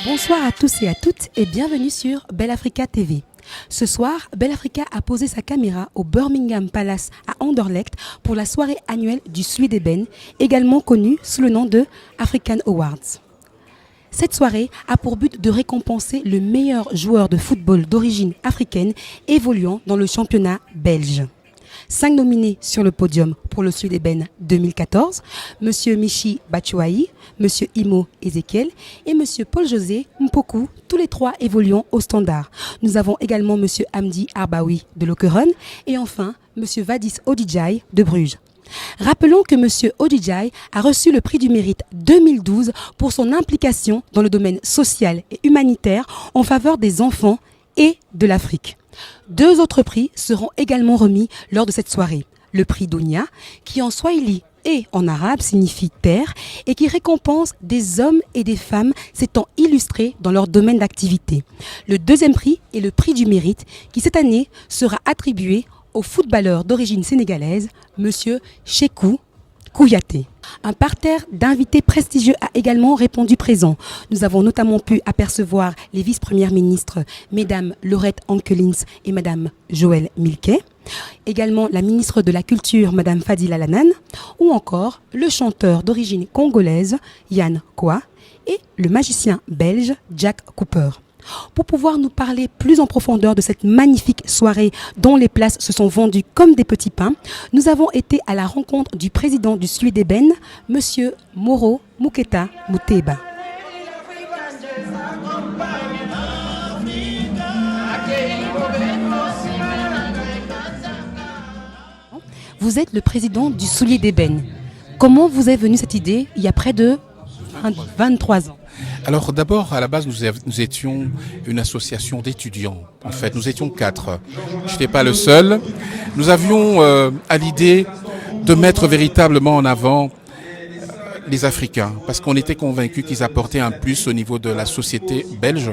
Bonsoir à tous et à toutes et bienvenue sur Bell Africa TV. Ce soir, Bell Africa a posé sa caméra au Birmingham Palace à Anderlecht pour la soirée annuelle du Swedeben, également connue sous le nom de African Awards. Cette soirée a pour but de récompenser le meilleur joueur de football d'origine africaine évoluant dans le championnat belge. 5 nominés sur le podium pour le Swedeben 2014, M. Michi Batshuayi, M. Imo Ezekiel et M. Paul-José Mpoku, tous les trois évoluant au Standard. Nous avons également M. Hamdi Arbaoui de Lokeren et enfin M. Vadis Odijai de Bruges. Rappelons que M. Odijai a reçu le prix du mérite 2012 pour son implication dans le domaine social et humanitaire en faveur des enfants et de l'Afrique. 2 autres prix seront également remis lors de cette soirée. Le prix Dunia, qui en swahili et en arabe signifie terre et qui récompense des hommes et des femmes s'étant illustrés dans leur domaine d'activité. Le deuxième prix est le prix du mérite, qui cette année sera attribué au footballeur d'origine sénégalaise, M. Chekou Kouyaté. Un parterre d'invités prestigieux a également répondu présent. Nous avons notamment pu apercevoir les vice-premières ministres, Mesdames Laurette Ankelins et Madame Joëlle Milquet, également la ministre de la Culture, Madame Fadila Lanan, ou encore le chanteur d'origine congolaise, Yann Koa, et le magicien belge, Jack Cooper. Pour pouvoir nous parler plus en profondeur de cette magnifique soirée dont les places se sont vendues comme des petits pains, nous avons été à la rencontre du président du Swedeben, Monsieur Moro Muketa Muteba. Vous êtes le président du Swedeben. Comment vous est venue cette idée il y a près de 23 ans? Alors d'abord, à la base, nous étions une association d'étudiants. En fait, nous étions 4. Je n'étais pas le seul. Nous avions à l'idée de mettre véritablement en avant les Africains, parce qu'on était convaincus qu'ils apportaient un plus au niveau de la société belge.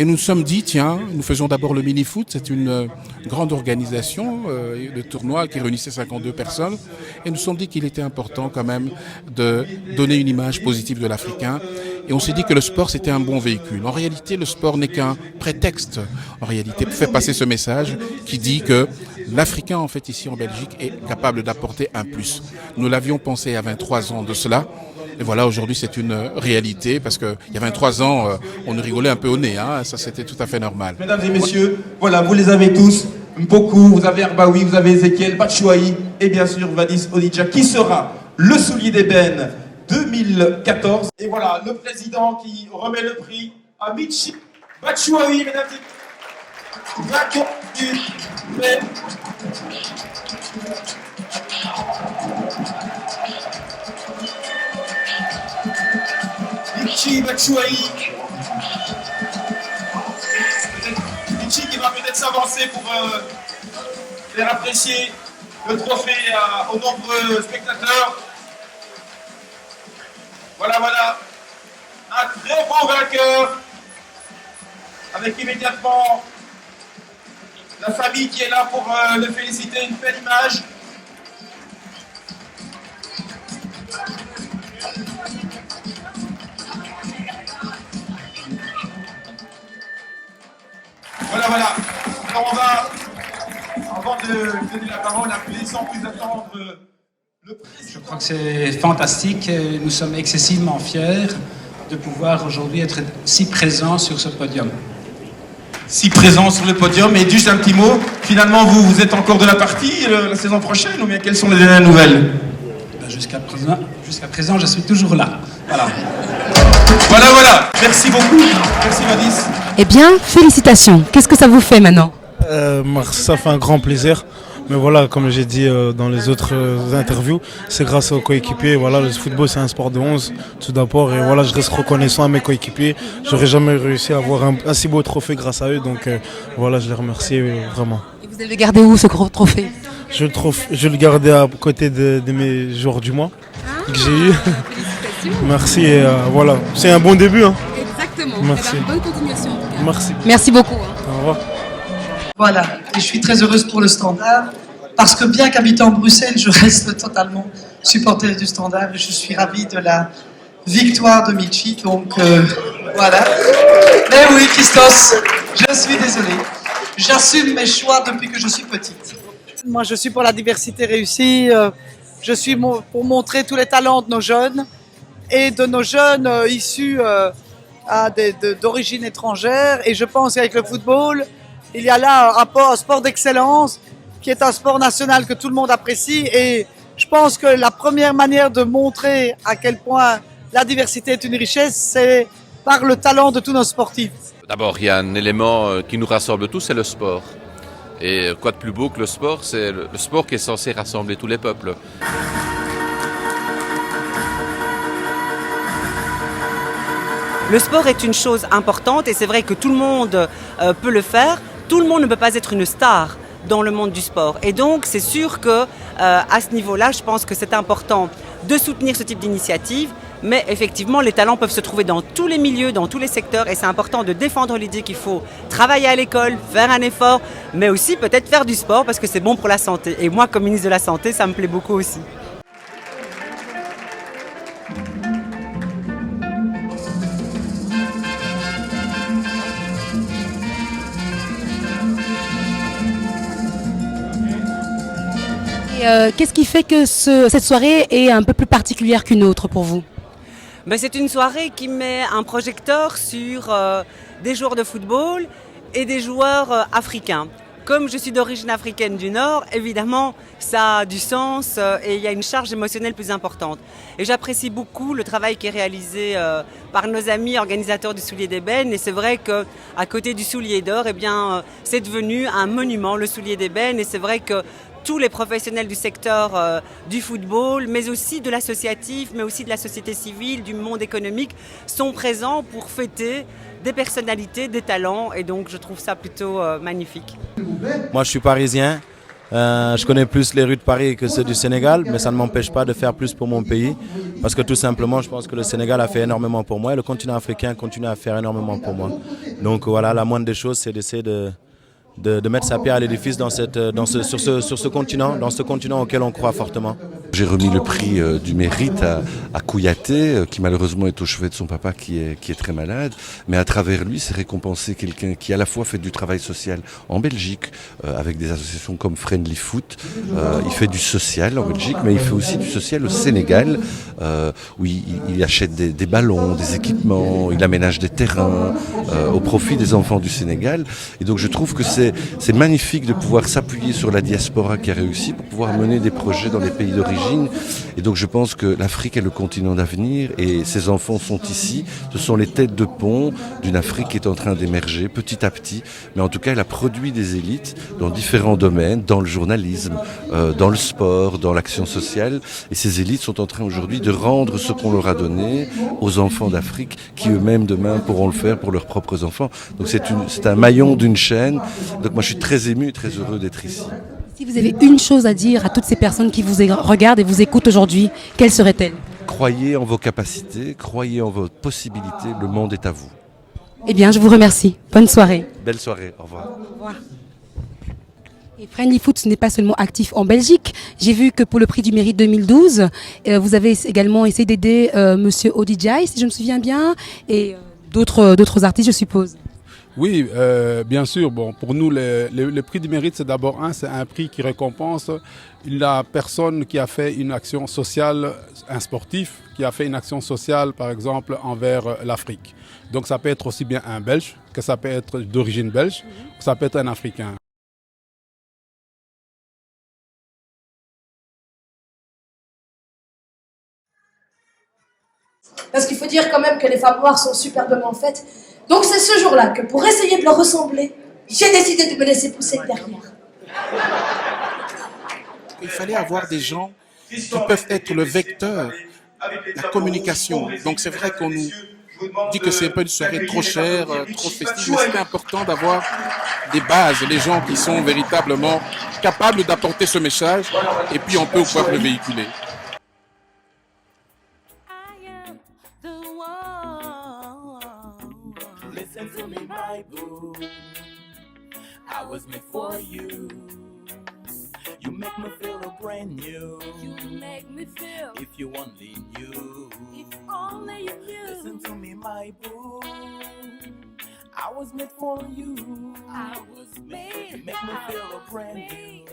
Et nous nous sommes dit, tiens, nous faisons d'abord le mini-foot, c'est une grande organisation de tournoi qui réunissait 52 personnes. Et nous nous sommes dit qu'il était important quand même de donner une image positive de l'Africain. Et on s'est dit que le sport, c'était un bon véhicule. En réalité, le sport n'est qu'un prétexte, en réalité, pour faire passer ce message qui dit que l'Africain, en fait, ici en Belgique, est capable d'apporter un plus. Nous l'avions pensé il y a 23 ans de cela. Et voilà, aujourd'hui, c'est une réalité parce qu'il y a 23 ans, on nous rigolait un peu au nez. Hein, ça, c'était tout à fait normal. Mesdames et messieurs, voilà, vous les avez tous. Mpoku, vous avez Arbaoui, vous avez Ezekiel, Batshuayi et bien sûr Vadis Odijai, qui sera le Swedeben 2014. Et voilà, le président qui remet le prix à Michi Batshuayi, mesdames et messieurs. Vainqueur du Michi Batshuayi. Michi qui va peut-être s'avancer pour faire apprécier le trophée aux nombreux spectateurs. Voilà, voilà. Un très beau vainqueur. Avec immédiatement la famille qui est là pour le féliciter. Une belle image. Voilà, voilà. Alors on va, avant de donner la parole, appeler sans plus attendre le président. Je crois que c'est fantastique. Nous sommes excessivement fiers de pouvoir aujourd'hui être si présents sur ce podium. Si présents sur le podium. Et juste un petit mot, finalement vous êtes encore de la partie la saison prochaine ou bien quelles sont les dernières nouvelles? Jusqu'à présent, je suis toujours là. Voilà. Voilà, voilà. Merci beaucoup. Merci Vadis. Eh bien, félicitations. Qu'est-ce que ça vous fait maintenant? Ça fait un grand plaisir. Mais voilà, comme j'ai dit dans les autres interviews, c'est grâce aux coéquipiers. Voilà, le football, c'est un sport de 11, tout d'abord. Et voilà, je reste reconnaissant à mes coéquipiers. J'aurais jamais réussi à avoir un si beau trophée grâce à eux. Donc voilà, je les remercie vraiment. Et vous allez le garder où, ce gros trophée? Je vais le garder à côté de mes joueurs du mois que j'ai eu. Merci. Et voilà, c'est un bon début. Hein. Exactement. Merci. Bonne continuation. Merci. Merci beaucoup. Hein. Au revoir. Voilà, et je suis très heureuse pour le Standard, parce que bien qu'habitant Bruxelles, je reste totalement supporter du Standard et je suis ravie de la victoire de Michi. Donc Voilà. Mais oui, Christos, je suis désolé. J'assume mes choix depuis que je suis petite. Moi, je suis pour la diversité réussie. Je suis pour montrer tous les talents de nos jeunes et de nos jeunes issus d'origine étrangère. Et je pense qu'avec le football, il y a là un sport d'excellence qui est un sport national que tout le monde apprécie. Et je pense que la première manière de montrer à quel point la diversité est une richesse, c'est par le talent de tous nos sportifs. D'abord, il y a un élément qui nous rassemble tous, c'est le sport. Et quoi de plus beau que le sport? C'est le sport qui est censé rassembler tous les peuples. Le sport est une chose importante et c'est vrai que tout le monde peut le faire. Tout le monde ne peut pas être une star dans le monde du sport. Et donc, c'est sûr que à ce niveau-là, je pense que c'est important de soutenir ce type d'initiative. Mais effectivement, les talents peuvent se trouver dans tous les milieux, dans tous les secteurs. Et c'est important de défendre l'idée qu'il faut travailler à l'école, faire un effort, mais aussi peut-être faire du sport parce que c'est bon pour la santé. Et moi, comme ministre de la Santé, ça me plaît beaucoup aussi. Qu'est-ce qui fait que cette soirée est un peu plus particulière qu'une autre pour vous? C'est une soirée qui met un projecteur sur des joueurs de football et des joueurs africains. Comme je suis d'origine africaine du Nord, évidemment, ça a du sens et il y a une charge émotionnelle plus importante. Et j'apprécie beaucoup le travail qui est réalisé par nos amis organisateurs du Soulier d'Ébène. Et c'est vrai qu'à côté du Soulier d'Or, c'est devenu un monument, le Soulier d'Ébène. Et c'est vrai que tous les professionnels du secteur du football, mais aussi de l'associatif, mais aussi de la société civile, du monde économique, sont présents pour fêter des personnalités, des talents. Et donc, je trouve ça plutôt magnifique. Moi, je suis parisien. Je connais plus les rues de Paris que ceux du Sénégal, mais ça ne m'empêche pas de faire plus pour mon pays. Parce que tout simplement, je pense que le Sénégal a fait énormément pour moi et le continent africain continue à faire énormément pour moi. Donc voilà, la moindre des choses, c'est d'essayer de mettre sa pierre à l'édifice sur ce continent auquel on croit fortement. J'ai remis le prix du mérite à Kouyaté, qui malheureusement est au chevet de son papa qui est très malade. Mais à travers lui, c'est récompensé quelqu'un qui à la fois fait du travail social en Belgique, avec des associations comme Friendly Foot. Il fait du social en Belgique, mais il fait aussi du social au Sénégal, où il achète des ballons, des équipements, il aménage des terrains au profit des enfants du Sénégal. Et donc je trouve que c'est magnifique de pouvoir s'appuyer sur la diaspora qui a réussi pour pouvoir mener des projets dans les pays d'origine. Et donc je pense que l'Afrique est le continent d'avenir et ces enfants sont ici. Ce sont les têtes de pont d'une Afrique qui est en train d'émerger petit à petit. Mais en tout cas, elle a produit des élites dans différents domaines, dans le journalisme, dans le sport, dans l'action sociale. Et ces élites sont en train aujourd'hui de rendre ce qu'on leur a donné aux enfants d'Afrique qui eux-mêmes demain pourront le faire pour leurs propres enfants. Donc c'est un maillon d'une chaîne. Donc moi je suis très ému et très heureux d'être ici. Si vous avez une chose à dire à toutes ces personnes qui vous regardent et vous écoutent aujourd'hui, quelle serait-elle? Croyez en vos capacités, croyez en vos possibilités, le monde est à vous. Eh bien, je vous remercie. Bonne soirée. Belle soirée, au revoir. Au revoir. Et Friendly Foot n'est pas seulement actif en Belgique. J'ai vu que pour le prix du mérite 2012, vous avez également essayé d'aider Monsieur Odidjai, si je me souviens bien, et d'autres artistes, je suppose. Oui, bien sûr. Bon, pour nous, le prix du mérite, c'est d'abord c'est un prix qui récompense la personne qui a fait une action sociale, un sportif qui a fait une action sociale, par exemple, envers l'Afrique. Donc ça peut être aussi bien un Belge, que ça peut être d'origine belge, que ça peut être un Africain. Parce qu'il faut dire quand même que les femmes noires sont superbement faites. Donc c'est ce jour-là que pour essayer de leur ressembler, j'ai décidé de me laisser pousser derrière. Il fallait avoir des gens qui peuvent être le vecteur, la communication. Donc c'est vrai qu'on nous dit que c'est un peu une soirée trop chère, trop festive, mais c'est important d'avoir des bases, les gens qui sont véritablement capables d'apporter ce message et puis on peut pouvoir le véhiculer. Listen to me, my boo. I was made for you. You make me feel brand new. You make me feel. If you only knew. If only you knew. Listen to me, my my boo. I was made for you. I was made. You make me feel brand new.